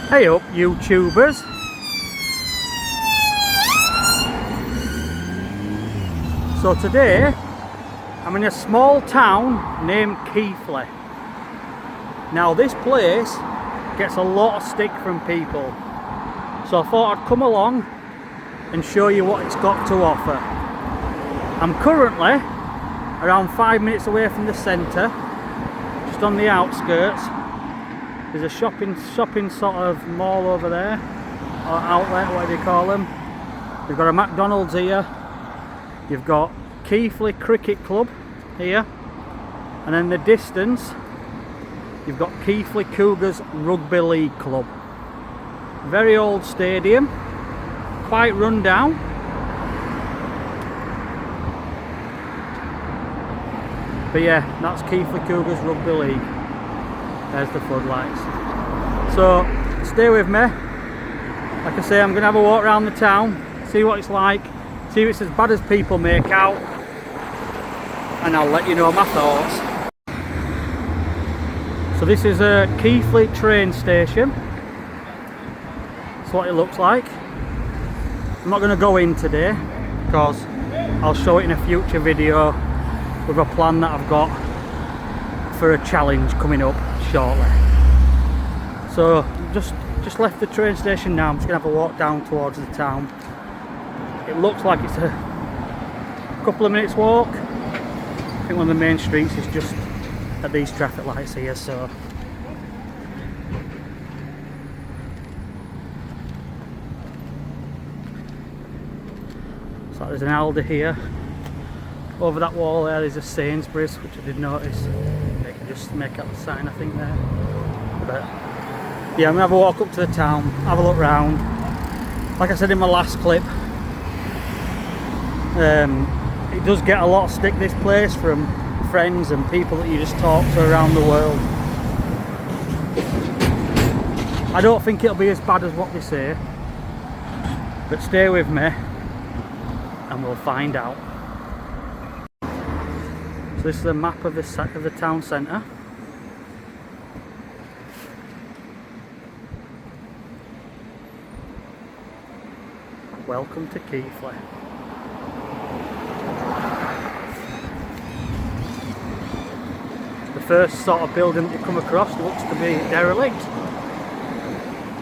Hey up, YouTubers. So today I'm in a small town named Keighley. Now this place gets a lot of stick from people, so I thought I'd come along and show you what it's got to offer. I'm currently around 5 minutes away from the centre, just on the outskirts. There's a shopping sort of mall over there, or outlet, whatever you call them. We've got a McDonald's here. You've got Keighley Cricket Club here, and in the distance you've got Keighley Cougars Rugby League Club. Very old stadium, quite run down. But yeah, that's Keighley Cougars Rugby League. There's the floodlights. So stay with me. Like I say, I'm going to have a walk around the town, see what it's like, see if it's as bad as people make out, and I'll let you know my thoughts. So this is a Keighley train station. That's what it looks like. I'm not going to go in today because I'll show it in a future video with a plan that I've got for a challenge coming up shortly. So just left the train station now. I'm just going to have a walk down towards the town. It looks like it's a couple of minutes walk. I think one of the main streets is just at these traffic lights here, so there's an Aldi here. Over that wall there's a Sainsbury's, which I did notice. They can just make out the sign, I think, there. But yeah, I'm gonna have a walk up to the town, have a look round. Like I said in my last clip, it does get a lot of stick, this place, from friends and people that you just talk to around the world. I don't think it'll be as bad as what they say, but stay with me and we'll find out. So this is a map of the town centre. Welcome to Keighley. The first sort of building that you come across looks to be derelict.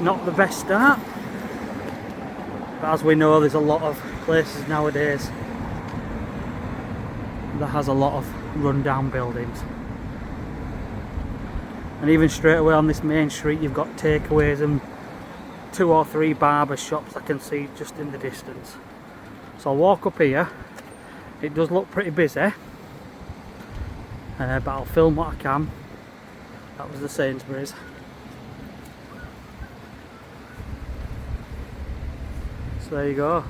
Not the best start, but as we know, there's a lot of places nowadays that has a lot of run-down buildings. And even straight away on this main street you've got takeaways and 2 or 3 barber shops I can see just in the distance. So I'll walk up here. It does look pretty busy, but I'll film what I can. That was the Sainsbury's. So there you go.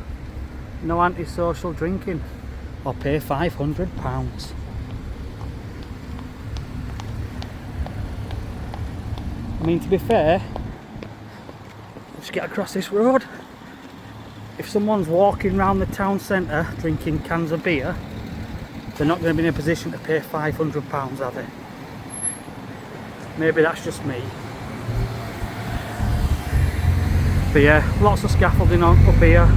No antisocial drinking, or pay £500. I mean, to be fair, let's get across this road. If someone's walking around the town centre drinking cans of beer, they're not going to be in a position to pay £500, are they? Maybe that's just me. But yeah, lots of scaffolding on up here.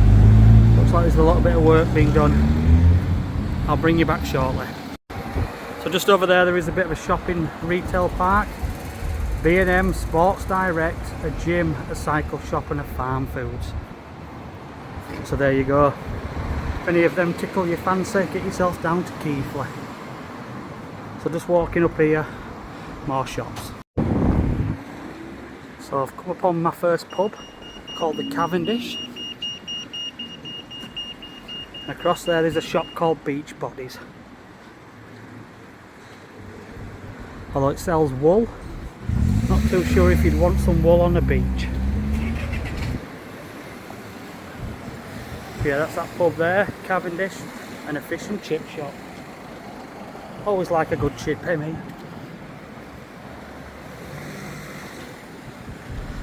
Looks like there's a little bit of work being done. I'll bring you back shortly. So just over there is a bit of a shopping retail park. B&M, Sports Direct, a gym, a cycle shop and a farm foods. So there you go. If any of them tickle your fancy, get yourself down to Keighley. So just walking up here, more shops. So I've come upon my first pub, called the Cavendish. And across there's a shop called Beach Bodies. Although it sells wool, not too sure if you'd want some wool on the beach. Yeah, that's that pub there, Cavendish, and a fish and chip shop. Always like a good chip, eh mate?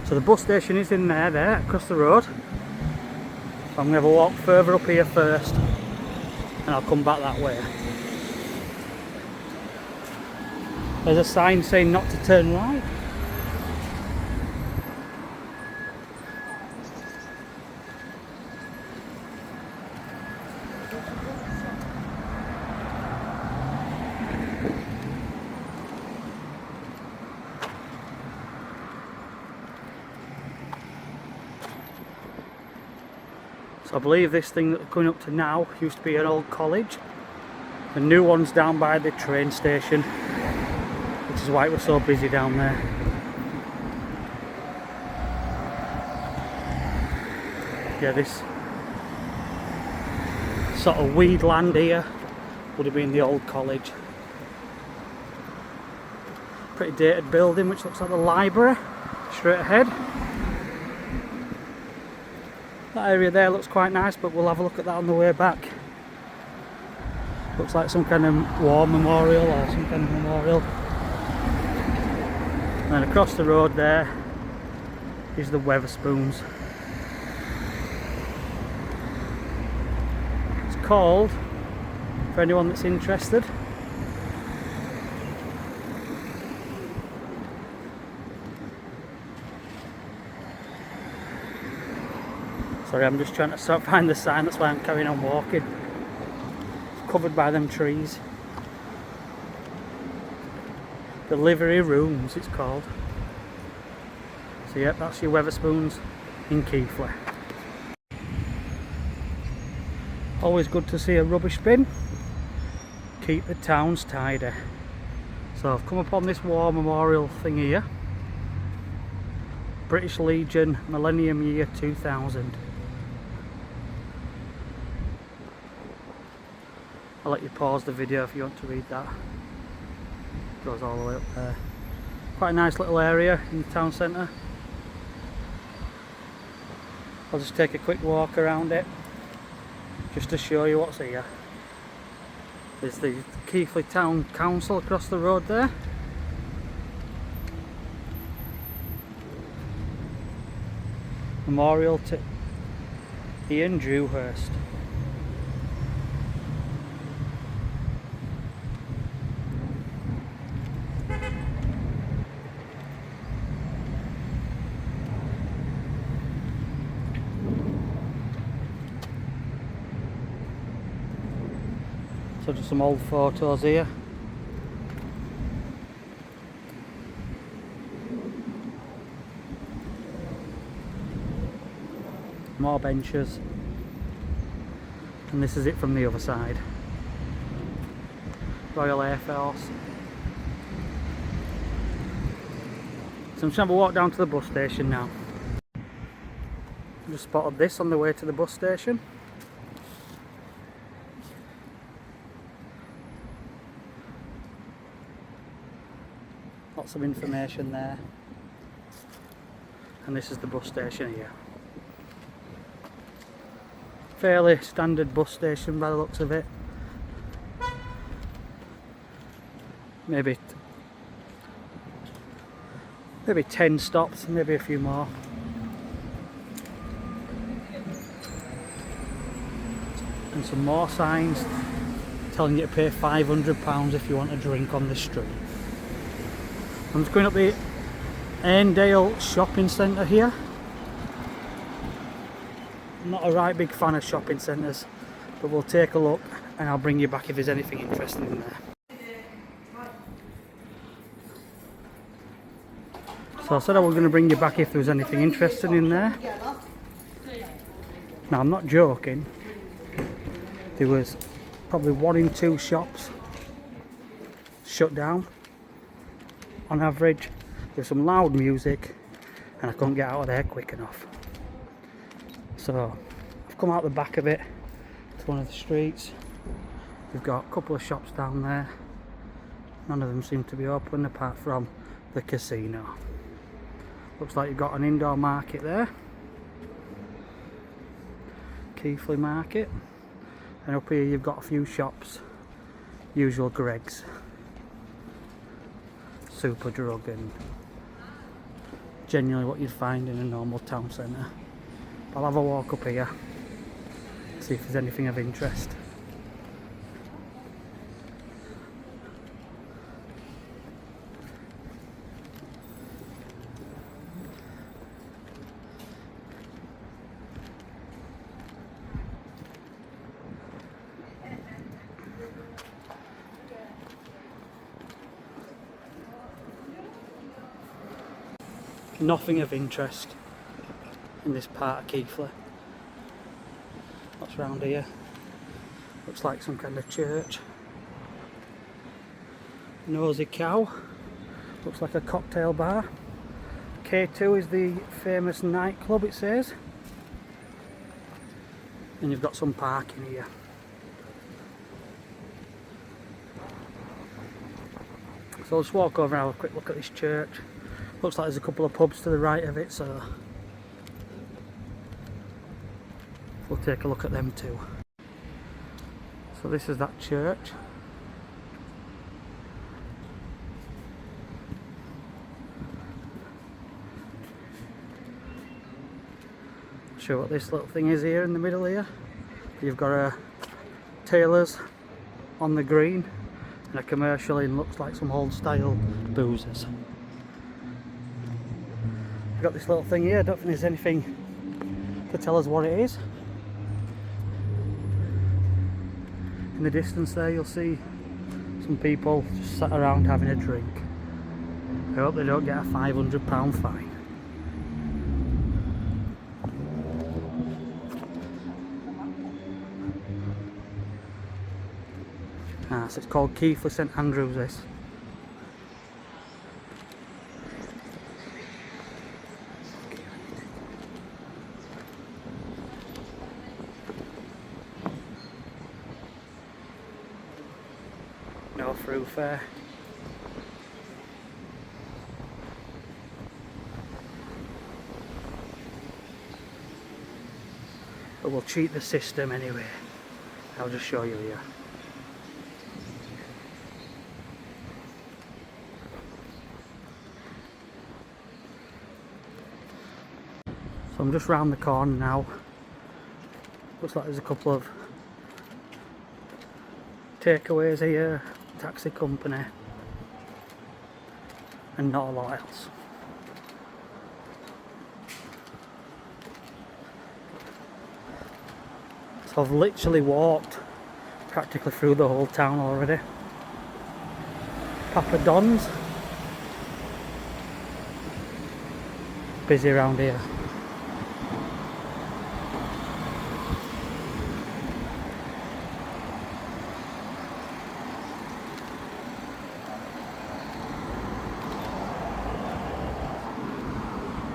So the bus station is in there, across the road. So I'm going to have a walk further up here first, and I'll come back that way. There's a sign saying not to turn right. I believe this thing that we're coming up to now used to be an old college. The new one's down by the train station, which is why it was so busy down there. Yeah, this sort of weed land here would have been the old college. Pretty dated building, which looks like the library straight ahead. That area there looks quite nice, but we'll have a look at that on the way back. Looks like some kind of war memorial or some kind of memorial. And across the road there is the Wetherspoons. It's called, for anyone that's interested, sorry, I'm just trying to find the sign, that's why I'm carrying on walking. It's covered by them trees. The Livery Rooms it's called. So yep, that's your Wetherspoons in Keighley. Always good to see a rubbish bin. Keep the towns tidy. So I've come upon this war memorial thing here. British Legion, Millennium Year 2000. I'll let you pause the video if you want to read that. Goes all the way up there. Quite a nice little area in the town centre. I'll just take a quick walk around it just to show you what's here. There's the Keighley Town Council across the road there. Memorial to Ian Dewhurst. So just some old photos here. More benches. And this is it from the other side. Royal Air Force. So I'm just going to walk down to the bus station now. Just spotted this on the way to the bus station. Lots of information there. And this is the bus station here. Fairly standard bus station by the looks of it. Maybe 10 stops, maybe a few more. And some more signs telling you to pay £500 if you want a drink on the street. I'm just going up the Airndale shopping centre here. I'm not a right big fan of shopping centres, but we'll take a look and I'll bring you back if there's anything interesting in there. So I said I was going to bring you back if there was anything interesting in there. Now I'm not joking. There was probably 1 in 2 shops shut down. On average, there's some loud music and I couldn't get out of there quick enough. So I've come out the back of it to one of the streets. We've got a couple of shops down there. None of them seem to be open apart from the casino. Looks like you've got an indoor market there. Keighley Market. And up here you've got a few shops. Usual Greggs. Superdrug and genuinely what you'd find in a normal town centre. I'll have a walk up here, see if there's anything of interest. Nothing of interest in this part of Keighley. else around here. Looks like some kind of church. Nosy Cow. Looks like a cocktail bar. K2 is the famous nightclub, it says. And you've got some parking here. So let's walk over and have a quick look at this church. Looks like there's a couple of pubs to the right of it, so we'll take a look at them too. So this is that church. Show what this little thing is here in the middle here. You've got a Taylor's on the green and a commercial in, looks like some old style boozers. You've got this little thing here, I don't think there's anything to tell us what it is. In the distance there you'll see some people just sat around having a drink. I hope they don't get a £500 fine. So it's called Keighley St Andrews, this. No through fare. But we'll cheat the system anyway. I'll just show you here. So I'm just round the corner now. Looks like there's a couple of takeaways here, taxi company, and not a lot else. So I've literally walked practically through the whole town already. Papa Don's. Busy around here.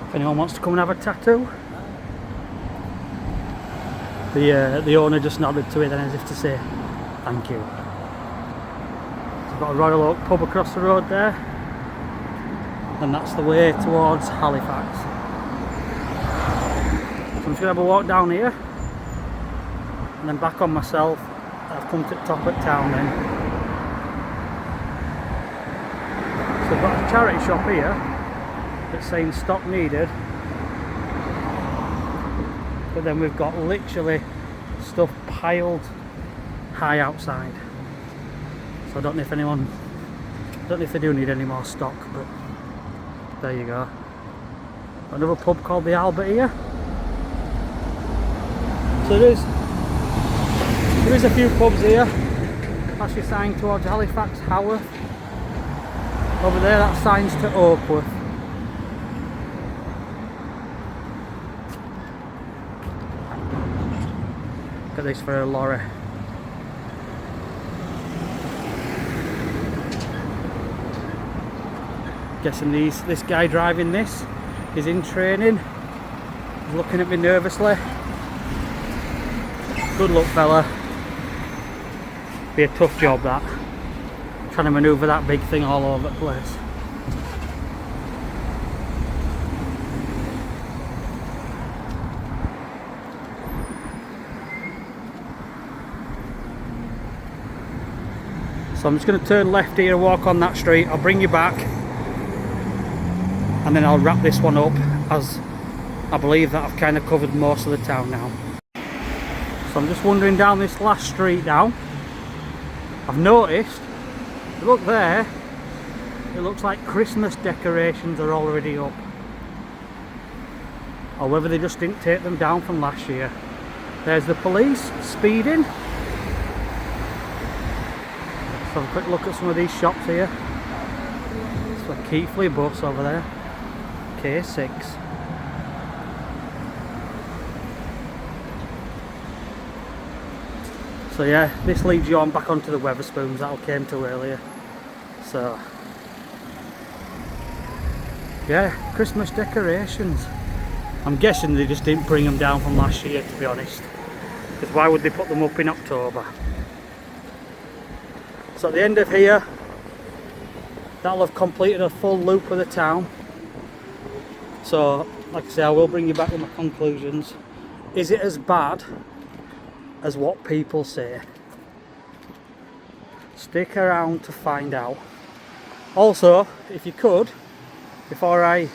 If anyone wants to come and have a tattoo. The owner just nodded to it then as if to say thank you. So we've got a Royal Oak pub across the road there, and that's the way towards Halifax. So I'm just going to have a walk down here and then back on myself. I've come to the top of town then. So I've got a charity shop here. It's saying stock needed, but then we've got literally stuff piled high outside. So I don't know if they do need any more stock, but there you go. Another pub called the Albert here. So there is a few pubs here. That's your sign towards Halifax, Haworth. Over there, that sign's to Oakworth. Look at this for a lorry. Guessing this guy driving this is in training. He's looking at me nervously. Good luck, fella. Be a tough job that. Trying to manoeuvre that big thing all over the place. So I'm just going to turn left here and walk on that street. I'll bring you back and then I'll wrap this one up, as I believe that I've kind of covered most of the town now. So I'm just wandering down this last street now. I've noticed, look there, it looks like Christmas decorations are already up, or whether they just didn't take them down from last year. There's the police speeding. Let's have a quick look at some of these shops here. It's a Keighley bus over there, K6. So yeah, this leads you on back onto the Wetherspoons that I came to earlier. So yeah, Christmas decorations. I'm guessing they just didn't bring them down from last year, to be honest, because why would they put them up in October? So at the end of here, that'll have completed a full loop of the town. So like I say, I will bring you back with my conclusions. Is it as bad as what people say? Stick around to find out. Also, if you could, before I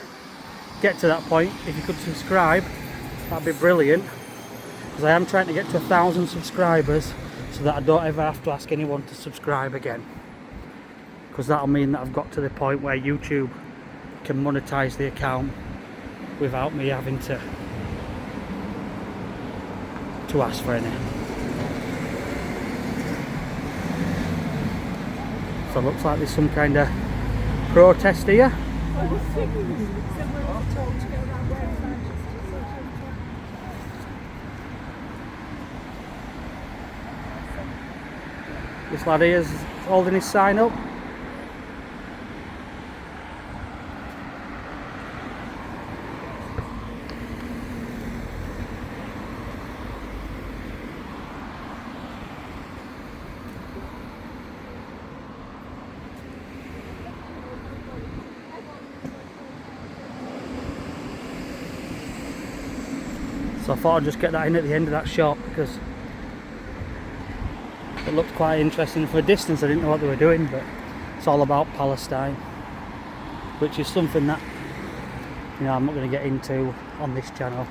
get to that point, if you could subscribe, that'd be brilliant, because I am trying to get to 1,000 subscribers so that I don't ever have to ask anyone to subscribe again, because that'll mean that I've got to the point where YouTube can monetize the account without me having to ask for any. So it looks like there's some kind of protest here. This lad here is holding his sign up. So I thought I'd just get that in at the end of that shot because it looked quite interesting. From a distance I didn't know what they were doing, but it's all about Palestine, which is something that, you know, I'm not going to get into on this channel,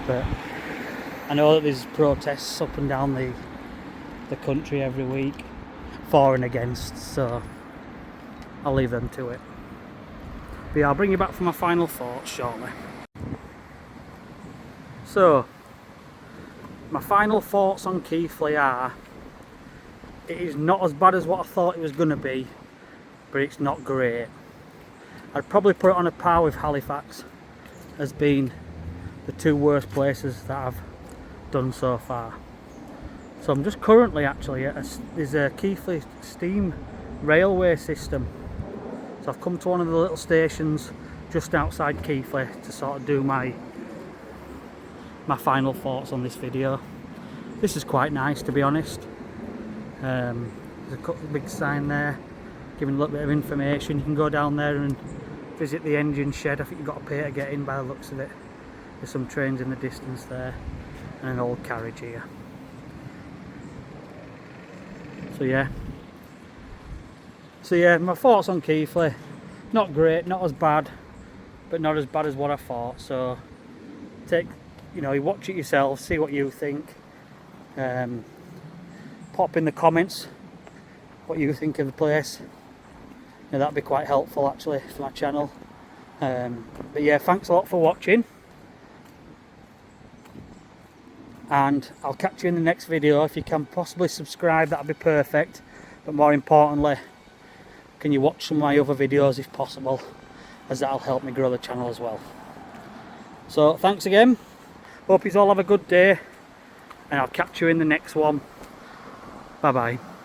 but I know that there's protests up and down the country every week for and against, so I'll leave them to it. But yeah, I'll bring you back for my final thoughts shortly. So, my final thoughts on Keighley are, it is not as bad as what I thought it was going to be, but it's not great. I'd probably put it on a par with Halifax as being the two worst places that I've done so far. So I'm just currently actually at there's a Keighley steam railway system. So I've come to one of the little stations just outside Keighley to sort of do my final thoughts on this video. This is quite nice, to be honest. There's a big sign there giving a little bit of information. You can go down there and visit the engine shed. I think you've got to pay to get in by the looks of it. There's some trains in the distance there and an old carriage here. So yeah, my thoughts on Keighley, not great, not as bad, but not as bad as what I thought. So you watch it yourself, see what you think. Pop in the comments what you think of the place. That'd be quite helpful actually for my channel. But yeah, thanks a lot for watching, and I'll catch you in the next video. If you can possibly subscribe, that'd be perfect, but more importantly, can you watch some of my other videos if possible, as that'll help me grow the channel as well. So thanks again, hope you all have a good day, and I'll catch you in the next one. Bye bye.